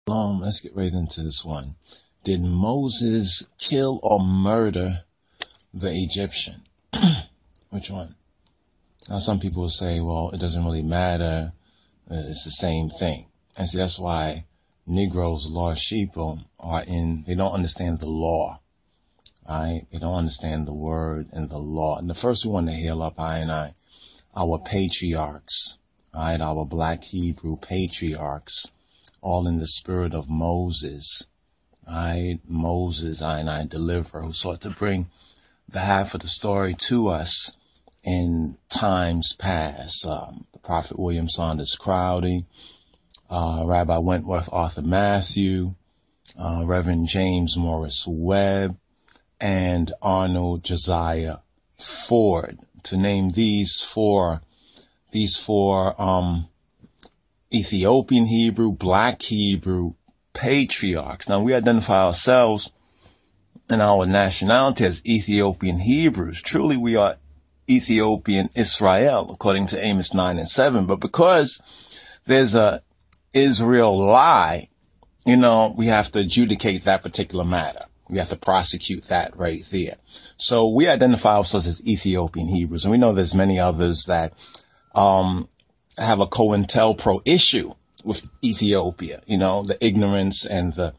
Let's get right into this one. Did Moses kill or murder the Egyptian? Which one? Now, some people will say, well, it doesn't really matter. It's the same thing. And see, that's why Negroes, lost sheep, they don't understand the law, right? They don't understand the word and the law. And the first we want to hail up, our patriarchs, right? Our black Hebrew patriarchs, all in the spirit of Moses, right? Moses, deliverer, who sought to bring the half of the story to us in times past. The prophet William Saunders Crowdy, Rabbi Wentworth Arthur Matthew, Reverend James Morris Webb, and Arnold Josiah Ford, to name these four Ethiopian Hebrew, black Hebrew patriarchs. Now, we identify ourselves in our nationality as Ethiopian Hebrews. Truly, we are Ethiopian Israel, according to Amos 9:7. But because there's a Israel lie, we have to adjudicate that particular matter. We have to prosecute that right there. So we identify ourselves as Ethiopian Hebrews. And we know there's many others that have a COINTELPRO issue with Ethiopia, the ignorance and the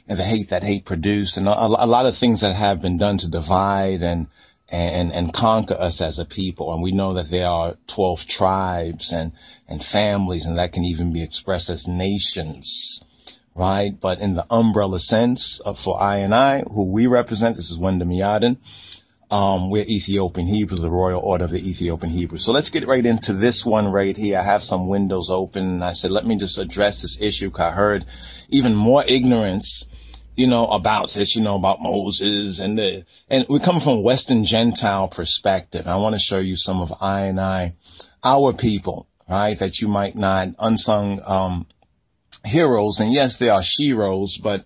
hate that hate produced, and a lot of things that have been done to divide and conquer us as a people. And we know that there are 12 tribes and families, and that can even be expressed as nations, right? But in the umbrella sense for I, who we represent, this is Wenda Miaden, we're Ethiopian Hebrews, the Royal Order of the Ethiopian Hebrews. So let's get right into this one right here. I have some windows open, and I said, let me just address this issue, because I heard even more ignorance, about this, about Moses, and we come from a Western Gentile perspective. I want to show you some of our people, right, that you might not, unsung heroes, and yes, they are sheroes, but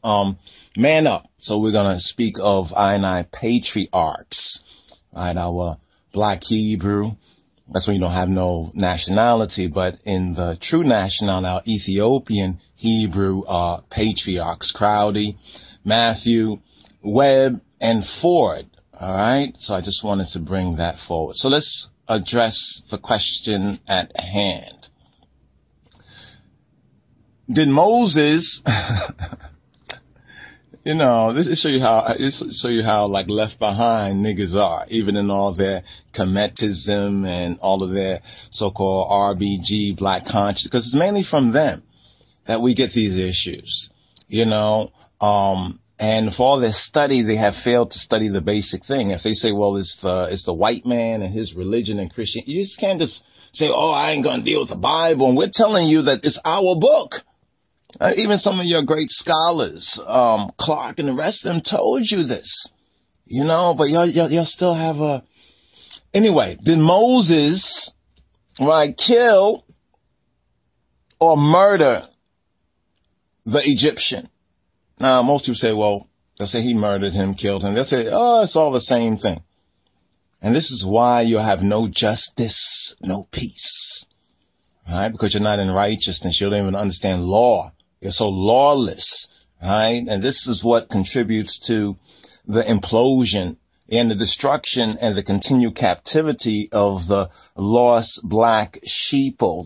man up. So we're going to speak of patriarchs, right? Our black Hebrew. That's when you don't have no nationality, but in the true nationality, our Ethiopian Hebrew patriarchs, Crowdy, Matthew, Webb, and Ford. All right. So I just wanted to bring that forward. So let's address the question at hand. Did Moses, this show you how like left behind niggas are, even in all their Kemetism and all of their so-called RBG, black conscience, because it's mainly from them that we get these issues, and for all their study, they have failed to study the basic thing. If they say, well, it's the white man and his religion and Christianity, you just can't just say, oh, I ain't going to deal with the Bible. And we're telling you that it's our book. Even some of your great scholars, Clark and the rest of them told you this, but y'all still have anyway, did Moses, right, kill or murder the Egyptian? Now, most people say, well, they'll say he murdered him, killed him. They'll say, oh, it's all the same thing. And this is why you have no justice, no peace, right? Because you're not in righteousness. You don't even understand law. You're so lawless, right? And this is what contributes to the implosion and the destruction and the continued captivity of the lost black sheeple, of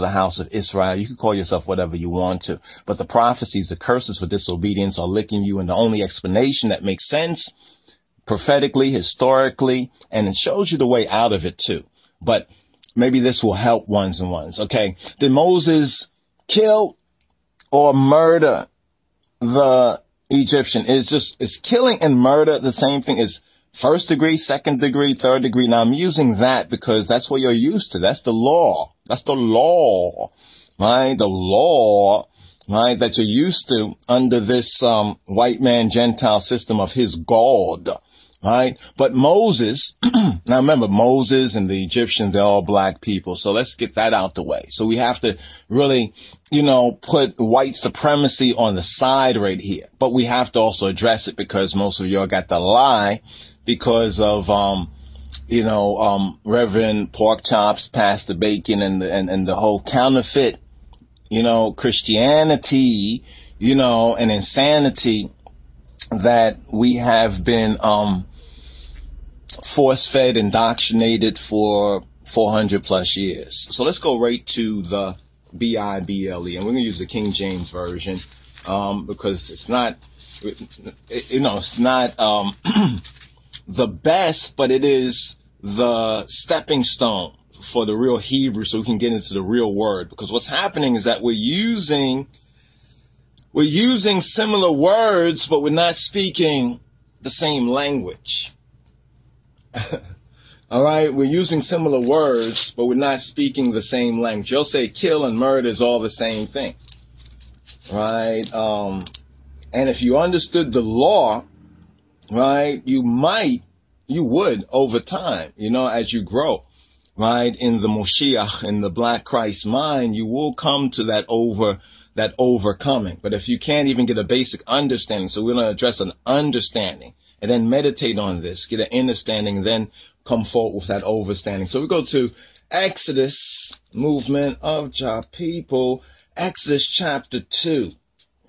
the house of Israel. You can call yourself whatever you want to, but the prophecies, the curses for disobedience are licking you, and the only explanation that makes sense prophetically, historically, and it shows you the way out of it too. But maybe this will help ones and ones. Okay. Did Moses kill or murder the Egyptian? Is killing and murder the same thing? Is first degree, second degree, third degree? Now I'm using that because that's what you're used to. That's the law. That's the law, right? The law, right, that you're used to under this white man Gentile system of his God, right? But Moses, now remember, Moses and the Egyptians, they're all black people. So let's get that out the way. So we have to really, put white supremacy on the side right here. But we have to also address it because most of y'all got the lie because of, Reverend Pork Chops, Pastor Bacon, and the whole counterfeit Christianity, and insanity that we have been force-fed, indoctrinated for 400 plus years. So let's go right to the Bible, and we're going to use the King James Version because it's not, it's not the best, but it is the stepping stone for the real Hebrew, so we can get into the real word. Because what's happening is that we're using similar words, but we're not speaking the same language. All right, we're using similar words, but we're not speaking the same language. You'll say kill and murder is all the same thing, right? And if you understood the law, right, you would over time, as you grow, right, in the Moshiach, in the Black Christ mind, you will come to that overcoming. But if you can't even get a basic understanding, so we're going to address an understanding and then meditate on this, get an understanding, then come forward with that overstanding. So we go to Exodus, movement of Jah people, Exodus chapter 2,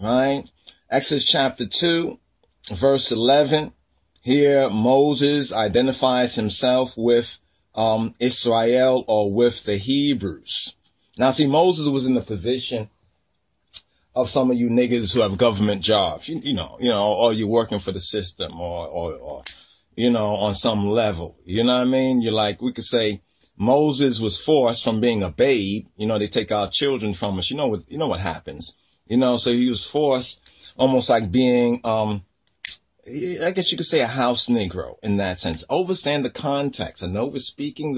right? Exodus chapter 2, verse 11. Here, Moses identifies himself with Israel, or with the Hebrews. Now, see, Moses was in the position of some of you niggas who have government jobs, or you're working for the system, or on some level. You know what I mean? You're like, we could say Moses was forced from being a babe. They take our children from us. You know what happens. So he was forced, almost like being, I guess you could say a house Negro in that sense. Understand the context. I know we're using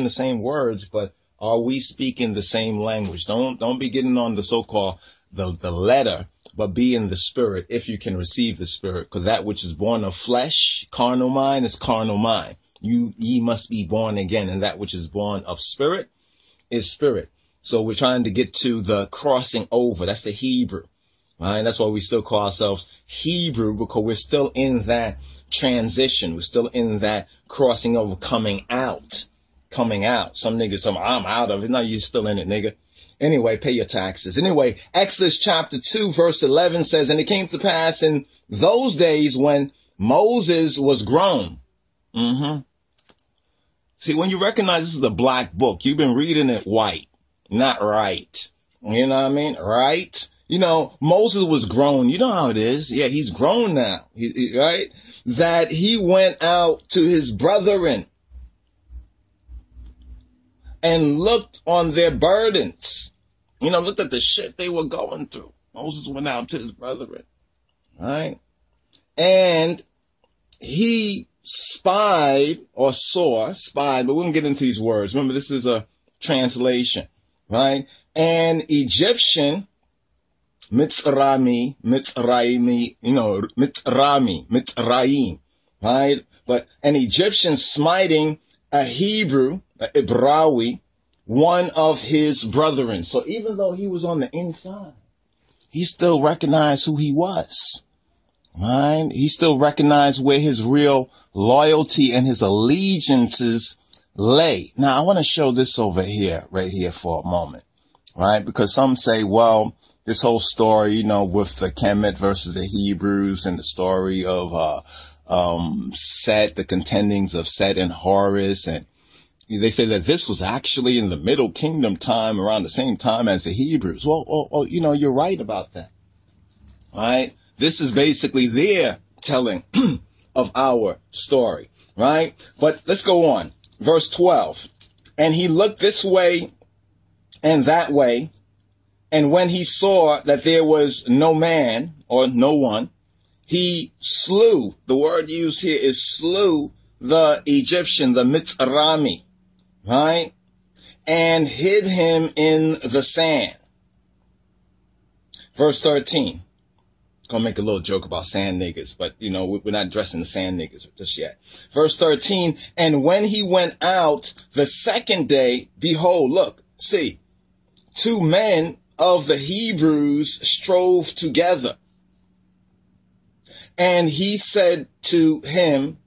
the same words, but are we speaking the same language? Don't be getting on the so-called the letter, but be in the spirit if you can receive the spirit. Because that which is born of flesh, carnal mind, is carnal mind. Ye must be born again, and that which is born of spirit is spirit. So we're trying to get to the crossing over. That's the Hebrew. Right? That's why we still call ourselves Hebrew, because we're still in that transition. We're still in that crossing over, coming out. Some niggas say, I'm out of it. No, you're still in it, nigga. Anyway, pay your taxes. Anyway, Exodus chapter 2, verse 11 says, and it came to pass in those days when Moses was grown. See, when you recognize this is the black book, you've been reading it white, not right. You know what I mean? Right? Moses was grown. You know how it is. Yeah, he's grown now, right? That he went out to his brethren and looked on their burdens. Looked at the shit they were going through. Moses went out to his brethren, right? And he spied, but we won't get into these words. Remember, this is a translation, right? An Egyptian, Mitzrayim, right? But an Egyptian smiting a Hebrew, a Ibrawi, one of his brethren. So even though he was on the inside, he still recognized who he was, right? He still recognized where his real loyalty and his allegiances lay. Now, I want to show this right here for a moment, right? Because some say, well, this whole story, with the Kemet versus the Hebrews, and the story of Set, the contendings of Set and Horus, and they say that this was actually in the Middle Kingdom time, around the same time as the Hebrews. Well, you're right about that, right? This is basically their telling of our story, right? But let's go on. Verse 12. And he looked this way and that way, and when he saw that there was no man or no one, he slew. The word used here is slew the Egyptian, the Mitzrayim, right? And hid him in the sand. Verse 13. Gonna make a little joke about sand niggas, but we're not addressing the sand niggas just yet. Verse 13. And when he went out the second day, behold, look, see, two men of the Hebrews strove together. And he said to him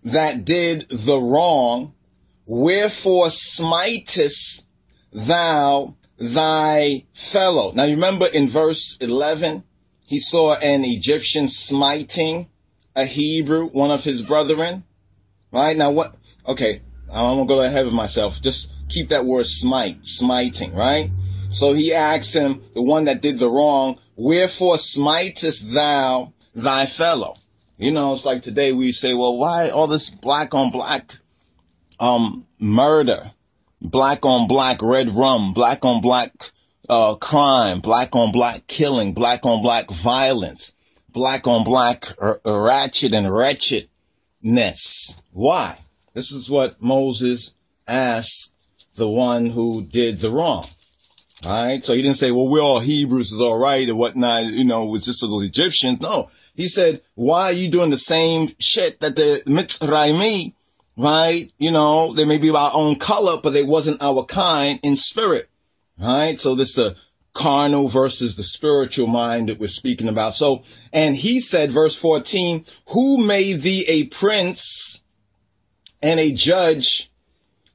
that did the wrong, wherefore smitest thou thy fellow. Now you remember in verse 11, he saw an Egyptian smiting a Hebrew, one of his brethren. Right? Now what? Okay, I'm going to go ahead of myself. Just keep that word smiting, right? So he asks him, the one that did the wrong, wherefore smitest thou thy fellow? You know, it's like today we say, well, why all this black on black murder, black on black red rum, black on black crime, black on black killing, black on black violence, black on black ratchet and wretchedness? Why? This is what Moses asked the one who did the wrong. All right. So he didn't say, well, we're all Hebrews, is all right and whatnot. You know, it was just those Egyptians. No, he said, why are you doing the same shit that the Mitzrayim, right? You know, they may be our own color, but they wasn't our kind in spirit. All right. So this is the carnal versus the spiritual mind that we're speaking about. So, and he said, verse 14, who made thee a prince and a judge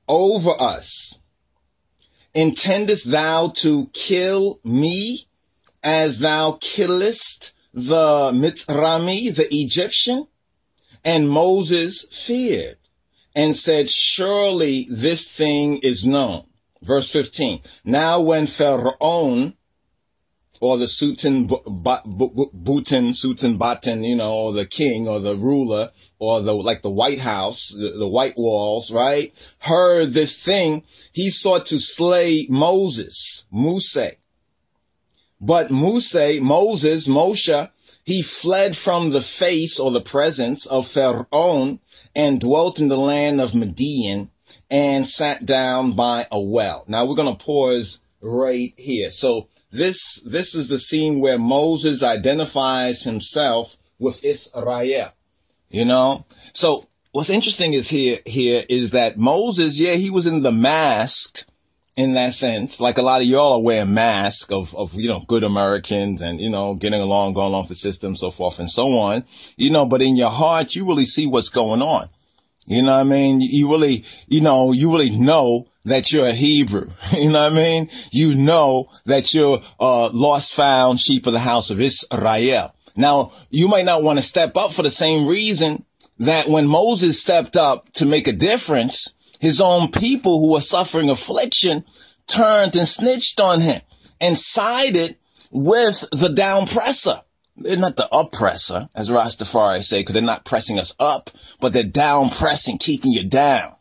over us? Intendest thou to kill me as thou killest the Mitzrayim, the Egyptian? And Moses feared and said, surely this thing is known. Verse 15. Now when Pharaoh, or the Sultan Batten, you know, or the king or the ruler or the White House, the White Walls, right, heard this thing, he sought to slay Moses. But Moshe, he fled from the face or the presence of Pharaoh and dwelt in the land of Midian and sat down by a well. Now we're going to pause right here. So this is the scene where Moses identifies himself with Israel, you know? So what's interesting is here is that Moses, yeah, he was in the mask in that sense. Like a lot of y'all are wearing masks of, you know, good Americans and, you know, getting along, going along with the system, so forth and so on, you know, but in your heart, you really see what's going on. You know what I mean? You really know that you're a Hebrew. You know what I mean? You know that you're lost found sheep of the house of Israel. Now, you might not want to step up for the same reason that when Moses stepped up to make a difference, his own people who were suffering affliction turned and snitched on him and sided with the downpresser. They're not the oppressor, as RasTafari say, because they're not pressing us up, but they're down pressing, keeping you down,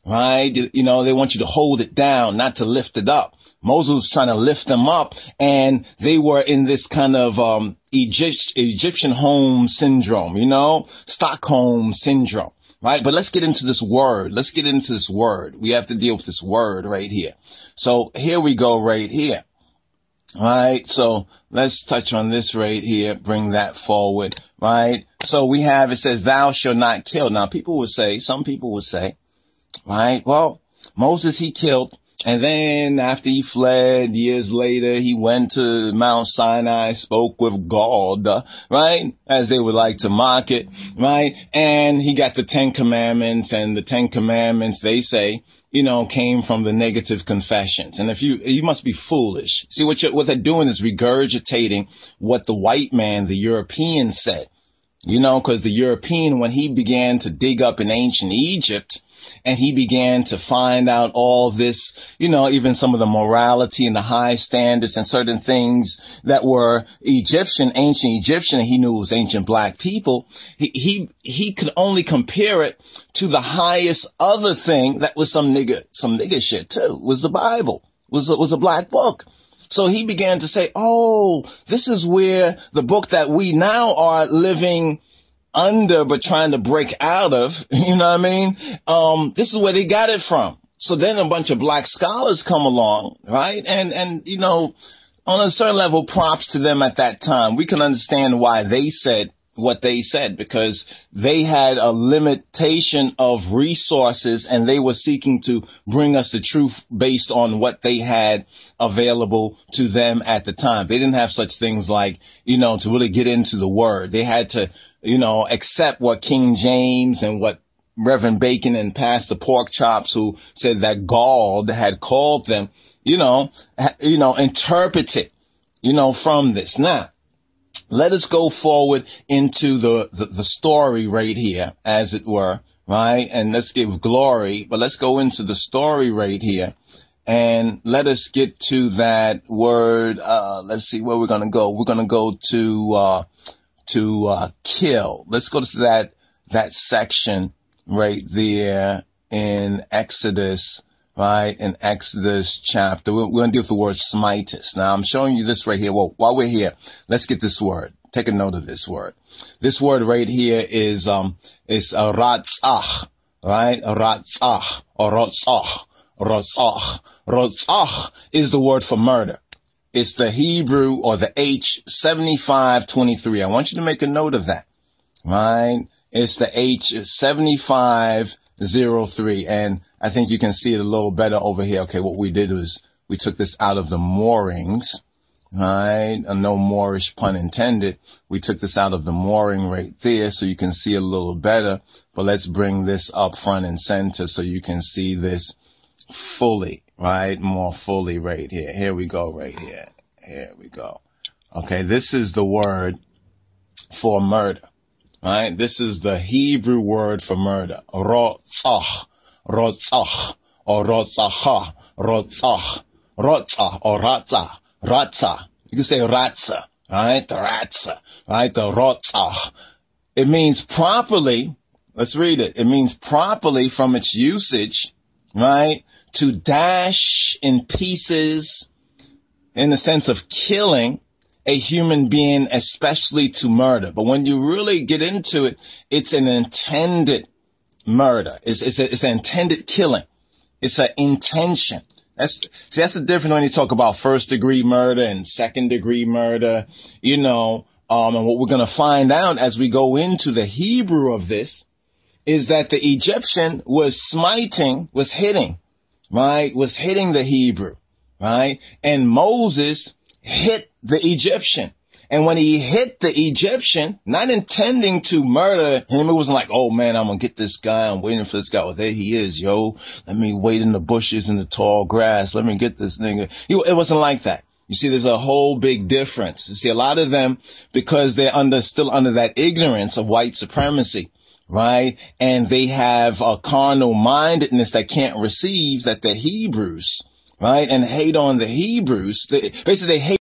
right? You know, they want you to hold it down, not to lift it up. Moses was trying to lift them up, and they were in this kind of Egyptian home syndrome, you know, Stockholm syndrome, right? But let's get into this word. We have to deal with this word right here. So here we go right here. Right. So let's touch on this right here. Bring that forward. Right. So we have, it says, thou shalt not kill. Now some people would say, right, well, Moses, he killed. And then after he fled years later, he went to Mount Sinai, spoke with God, right? As they would like to mock it, right? And he got the 10 Commandments, and the 10 Commandments, they say, you know, came from the negative confessions. And if you must be foolish. See, what they're doing is regurgitating what the white man, the European, said. You know, because the European, when he began to dig up in ancient Egypt, and he began to find out all this, you know, even some of the morality and the high standards and certain things that were ancient Egyptian, and he knew it was ancient black people. He could only compare it to the highest other thing that was some nigga shit too, was the Bible, was a black book. So he began to say, oh, this is where the book that we now are living under, but trying to break out of, you know what I mean? This is where they got it from. So then a bunch of black scholars come along, right? And, you know, on a certain level, props to them at that time. We can understand why they said what they said, because they had a limitation of resources and they were seeking to bring us the truth based on what they had available to them at the time. They didn't have such things like, you know, to really get into the word. They had to, you know, accept what King James and what Reverend Bacon and Pastor Pork Chops, who said that God had called them, interpret it, from this. Now, let us go forward into the story right here, as it were, right? And let's give glory, but let's go into the story right here. And let us get to that word. Let's see where we're going to go. We're going to go to kill. Let's go to that section right there in Exodus, right? In Exodus chapter. We're going to deal with the word smitus. Now I'm showing you this right here. Well, while we're here, let's get this word. Take a note of this word. This word right here is ratzach, right? Ratzach or rotzach. Ratzach. Ratzach is the word for murder. It's the Hebrew or the H7523. I want you to make a note of that, right? It's the H7503. And I think you can see it a little better over here. Okay, what we did was we took this out of the moorings, right? No Moorish pun intended. We took this out of the mooring right there so you can see a little better. But let's bring this up front and center so you can see this fully, right? More fully right here. Here we go right here. Here we go. Okay, this is the word for murder, right? This is the Hebrew word for murder. Rotzach, rotzach, or rotzacha, rotzach, rotzah, or ratzah, ratzah. You can say ratzah, right? The ratzah, right? The rotzach. It means properly, let's read it. It means properly from its usage, right? To dash in pieces in the sense of killing a human being, especially to murder. But when you really get into it, it's an intended murder. It's an intended killing. It's an intention. That's the difference when you talk about first degree murder and second degree murder, and what we're going to find out as we go into the Hebrew of this is that the Egyptian was hitting, right? Was hitting the Hebrew, right? And Moses hit the Egyptian. And when he hit the Egyptian, not intending to murder him, it wasn't like, oh man, I'm going to get this guy. I'm waiting for this guy. Oh, there he is, yo. Let me wait in the bushes in the tall grass. Let me get this nigga. It wasn't like that. You see, there's a whole big difference. You see, a lot of them, because they're still under that ignorance of white supremacy, right? And they have a carnal mindedness that can't receive that they're Hebrews, right? And hate on the Hebrews. Basically, they hate